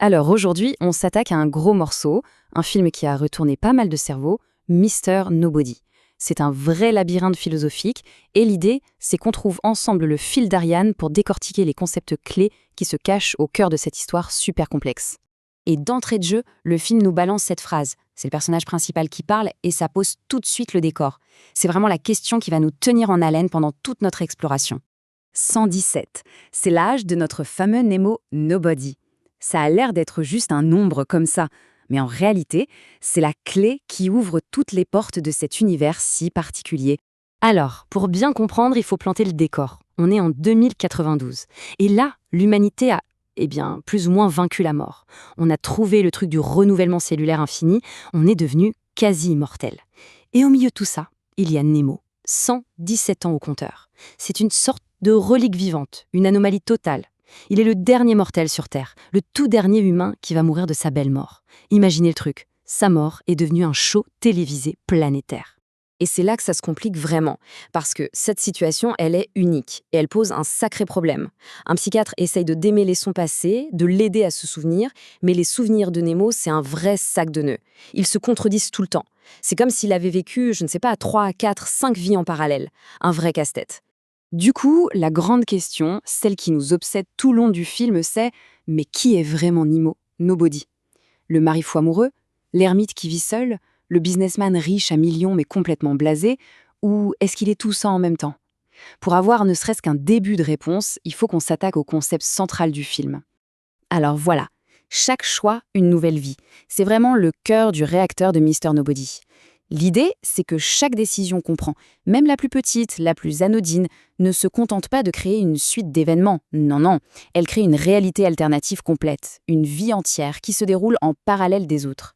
Alors aujourd'hui, on s'attaque à un gros morceau, un film qui a retourné pas mal de cerveaux, Mr. Nobody. C'est un vrai labyrinthe philosophique, et l'idée, c'est qu'on trouve ensemble le fil d'Ariane pour décortiquer les concepts clés qui se cachent au cœur de cette histoire super complexe. Et d'entrée de jeu, le film nous balance cette phrase. C'est le personnage principal qui parle et ça pose tout de suite le décor. C'est vraiment la question qui va nous tenir en haleine pendant toute notre exploration. 117, c'est l'âge de notre fameux Nemo Nobody. Ça a l'air d'être juste un nombre comme ça, mais en réalité, c'est la clé qui ouvre toutes les portes de cet univers si particulier. Alors, pour bien comprendre, il faut planter le décor. On est en 2092. Et là, l'humanité a, plus ou moins vaincu la mort. On a trouvé le truc du renouvellement cellulaire infini, on est devenu quasi immortel. Et au milieu de tout ça, il y a Nemo, 117 ans au compteur. C'est une sorte de relique vivante, une anomalie totale. Il est le dernier mortel sur Terre, le tout dernier humain qui va mourir de sa belle mort. Imaginez le truc, sa mort est devenue un show télévisé planétaire. Et c'est là que ça se complique vraiment, parce que cette situation, elle est unique, et elle pose un sacré problème. Un psychiatre essaye de démêler son passé, de l'aider à se souvenir, mais les souvenirs de Nemo, c'est un vrai sac de nœuds. Ils se contredisent tout le temps. C'est comme s'il avait vécu, 3, 4, 5 vies en parallèle. Un vrai casse-tête. Du coup, la grande question, celle qui nous obsède tout le long du film, c'est « mais qui est vraiment Nemo, Nobody ?» Le mari fou amoureux, l'ermite qui vit seul, le businessman riche à millions mais complètement blasé, ou est-ce qu'il est tout ça en même temps? Pour avoir ne serait-ce qu'un début de réponse, il faut qu'on s'attaque au concept central du film. Alors voilà, chaque choix, une nouvelle vie. C'est vraiment le cœur du réacteur de Mr. Nobody. L'idée, c'est que chaque décision qu'on prend, même la plus petite, la plus anodine, ne se contente pas de créer une suite d'événements. Non, elle crée une réalité alternative complète, une vie entière qui se déroule en parallèle des autres.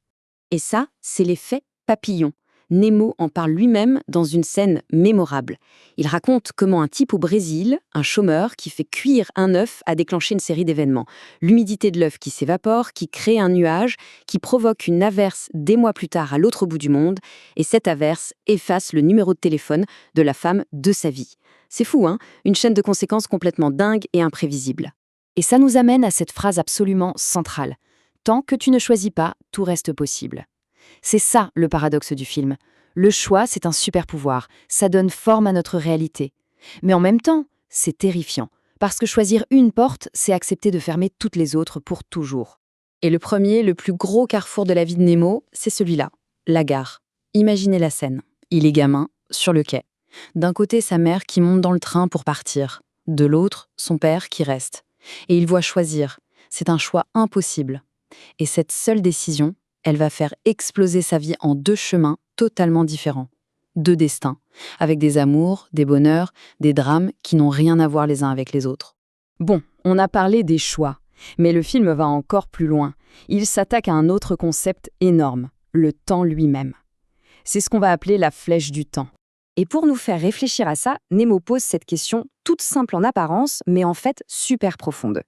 Et ça, c'est l'effet papillon. Nemo en parle lui-même dans une scène mémorable. Il raconte comment un type au Brésil, un chômeur qui fait cuire un œuf, a déclenché une série d'événements. L'humidité de l'œuf qui s'évapore, qui crée un nuage, qui provoque une averse des mois plus tard à l'autre bout du monde, et cette averse efface le numéro de téléphone de la femme de sa vie. C'est fou, hein? Une chaîne de conséquences complètement dingue et imprévisible. Et ça nous amène à cette phrase absolument centrale. Tant que tu ne choisis pas, tout reste possible. C'est ça le paradoxe du film. Le choix, c'est un super pouvoir, ça donne forme à notre réalité. Mais en même temps, c'est terrifiant, parce que choisir une porte, c'est accepter de fermer toutes les autres pour toujours. Et le premier, le plus gros carrefour de la vie de Nemo, c'est celui-là, la gare. Imaginez la scène. Il est gamin, sur le quai. D'un côté, sa mère qui monte dans le train pour partir. De l'autre, son père qui reste. Et il voit choisir. C'est un choix impossible. Et cette seule décision, elle va faire exploser sa vie en 2 chemins totalement différents. 2 destins, avec des amours, des bonheurs, des drames qui n'ont rien à voir les uns avec les autres. Bon, on a parlé des choix, mais le film va encore plus loin. Il s'attaque à un autre concept énorme, le temps lui-même. C'est ce qu'on va appeler la flèche du temps. Et pour nous faire réfléchir à ça, Nemo pose cette question toute simple en apparence, mais en fait super profonde.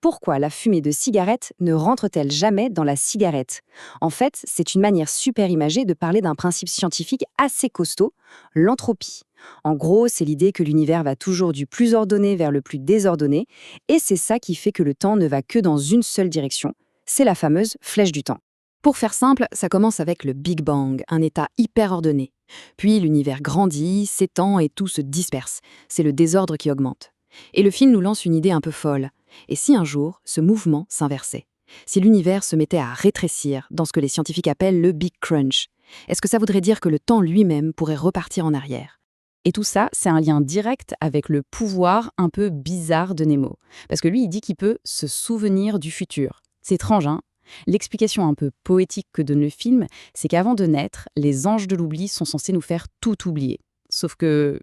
Pourquoi la fumée de cigarette ne rentre-t-elle jamais dans la cigarette? En fait, c'est une manière super imagée de parler d'un principe scientifique assez costaud, l'entropie. En gros, c'est l'idée que l'univers va toujours du plus ordonné vers le plus désordonné, et c'est ça qui fait que le temps ne va que dans une seule direction. C'est la fameuse flèche du temps. Pour faire simple, ça commence avec le Big Bang, un état hyper ordonné. Puis l'univers grandit, s'étend et tout se disperse. C'est le désordre qui augmente. Et le film nous lance une idée un peu folle. Et si un jour, ce mouvement s'inversait? Si l'univers se mettait à rétrécir dans ce que les scientifiques appellent le Big Crunch, est-ce que ça voudrait dire que le temps lui-même pourrait repartir en arrière? Et tout ça, c'est un lien direct avec le pouvoir un peu bizarre de Nemo. Parce que lui, il dit qu'il peut se souvenir du futur. C'est étrange, hein? L'explication un peu poétique que donne le film, c'est qu'avant de naître, les anges de l'oubli sont censés nous faire tout oublier. Sauf que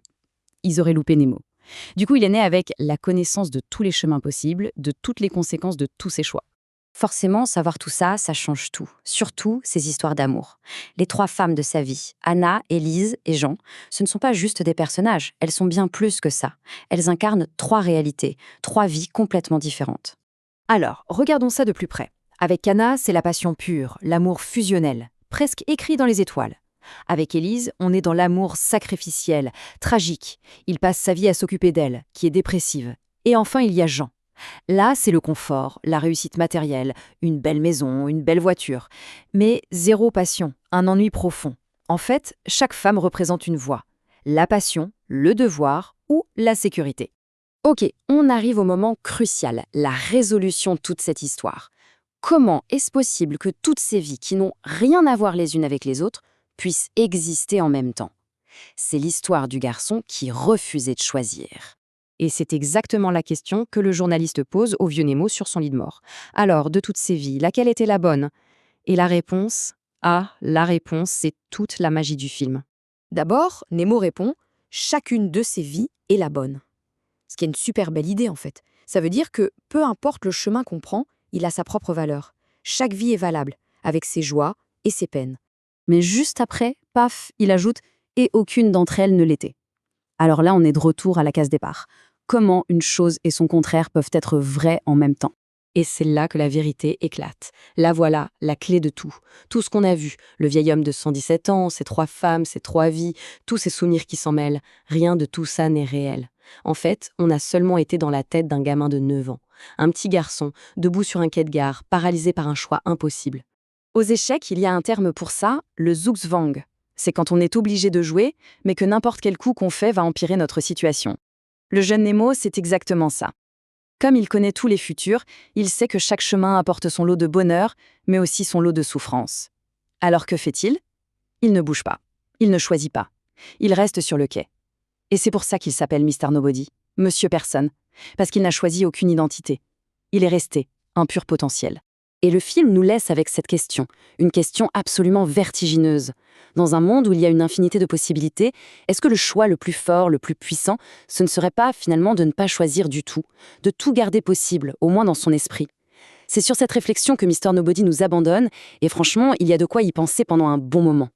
ils auraient loupé Nemo. Du coup, il est né avec la connaissance de tous les chemins possibles, de toutes les conséquences de tous ses choix. Forcément, savoir tout ça, ça change tout. Surtout ses histoires d'amour. Les 3 femmes de sa vie, Anna, Élise et Jean, ce ne sont pas juste des personnages, elles sont bien plus que ça. Elles incarnent 3 réalités, 3 vies complètement différentes. Alors, regardons ça de plus près. Avec Anna, c'est la passion pure, l'amour fusionnel, presque écrit dans les étoiles. Avec Élise, on est dans l'amour sacrificiel, tragique. Il passe sa vie à s'occuper d'elle, qui est dépressive. Et enfin, il y a Jean. Là, c'est le confort, la réussite matérielle, une belle maison, une belle voiture. Mais zéro passion, un ennui profond. En fait, chaque femme représente une voie. La passion, le devoir ou la sécurité. Ok, on arrive au moment crucial, la résolution de toute cette histoire. Comment est-ce possible que toutes ces vies qui n'ont rien à voir les unes avec les autres puissent exister en même temps? C'est l'histoire du garçon qui refusait de choisir. Et c'est exactement la question que le journaliste pose au vieux Nemo sur son lit de mort. Alors, de toutes ces vies, laquelle était la bonne? Et la réponse? Ah, la réponse, c'est toute la magie du film. D'abord, Nemo répond « Chacune de ces vies est la bonne ». Ce qui est une super belle idée en fait. Ça veut dire que peu importe le chemin qu'on prend, il a sa propre valeur. Chaque vie est valable, avec ses joies et ses peines. Mais juste après, paf, il ajoute « et aucune d'entre elles ne l'était ». Alors là, on est de retour à la case départ. Comment une chose et son contraire peuvent être vraies en même temps? Et c'est là que la vérité éclate. La voilà, la clé de tout. Tout ce qu'on a vu, le vieil homme de 117 ans, ses 3 femmes, ses 3 vies, tous ces souvenirs qui s'en mêlent, rien de tout ça n'est réel. En fait, on a seulement été dans la tête d'un gamin de 9 ans. Un petit garçon, debout sur un quai de gare, paralysé par un choix impossible. Aux échecs, il y a un terme pour ça, le zugzwang. C'est quand on est obligé de jouer, mais que n'importe quel coup qu'on fait va empirer notre situation. Le jeune Nemo, c'est exactement ça. Comme il connaît tous les futurs, il sait que chaque chemin apporte son lot de bonheur, mais aussi son lot de souffrance. Alors que fait-il? Il ne bouge pas. Il ne choisit pas. Il reste sur le quai. Et c'est pour ça qu'il s'appelle Mr. Nobody, Monsieur Personne, parce qu'il n'a choisi aucune identité. Il est resté, un pur potentiel. Et le film nous laisse avec cette question, une question absolument vertigineuse. Dans un monde où il y a une infinité de possibilités, est-ce que le choix le plus fort, le plus puissant, ce ne serait pas finalement de ne pas choisir du tout, de tout garder possible, au moins dans son esprit? C'est sur cette réflexion que Mr. Nobody nous abandonne, et franchement, il y a de quoi y penser pendant un bon moment.